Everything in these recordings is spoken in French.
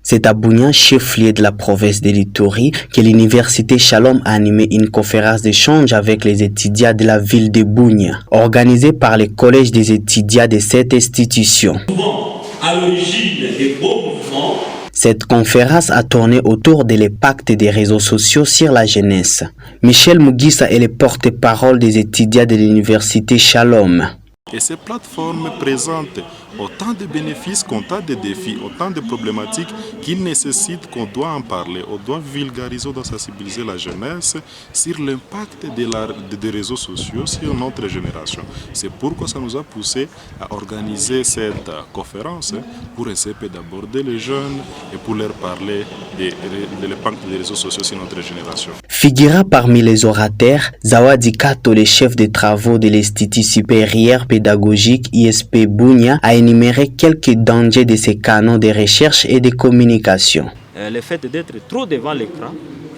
C'est à Bunia, chef-lieu de la province de l'Ituri, que l'université Shalom a animé une conférence d'échange avec les étudiants de la ville de Bunia, organisée par le collège des étudiants de cette institution. Souvent à l'origine des beaux mouvements. Cette conférence a tourné autour de l'impact des réseaux sociaux sur la jeunesse. Michel Mugisa est le porte-parole des étudiants de l'université Shalom. Et ces plateformes présentent autant de bénéfices qu'autant de défis, autant de problématiques qui nécessitent qu'on doit en parler, on doit vulgariser, on doit sensibiliser la jeunesse sur l'impact des réseaux sociaux sur notre génération. C'est pourquoi ça nous a poussé à organiser cette conférence pour essayer d'aborder les jeunes et pour leur parler de l'impact des réseaux sociaux sur notre génération. Figura parmi les orateurs Zawadi Kato, le chef de travaux de l'Institut supérieur pédagogique ISP Bunia, a énuméré quelques dangers de ces canaux de recherche et de communication. Le fait d'être trop devant l'écran,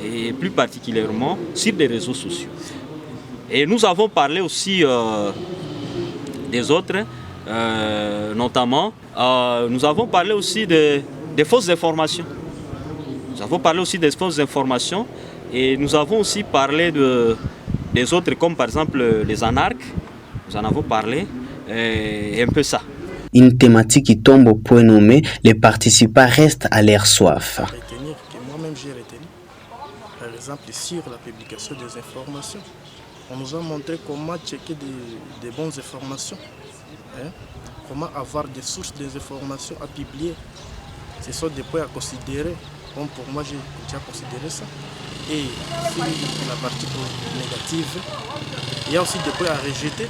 et plus particulièrement sur les réseaux sociaux. Et nous avons parlé aussi des autres, notamment, nous avons parlé aussi des fausses informations. Nous avons parlé aussi des fausses informations et nous avons aussi parlé des autres, comme par exemple les anarques. Nous en avons parlé, et un peu ça. Une thématique qui tombe au point nommé, les participants restent à leur soif. Retenir que moi-même j'ai retenu, par exemple sur la publication des informations. On nous a montré comment checker des bonnes informations, hein? Comment avoir des sources des informations à publier. Ce sont des points à considérer. Bon, pour moi, j'ai déjà considéré ça. Et sur la partie négative, il y a aussi des points à rejeter.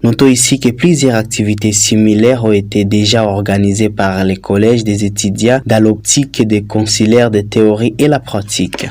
Notons ici que plusieurs activités similaires ont été déjà organisées par les collèges des étudiants dans l'optique des conciliaires de théorie et la pratique.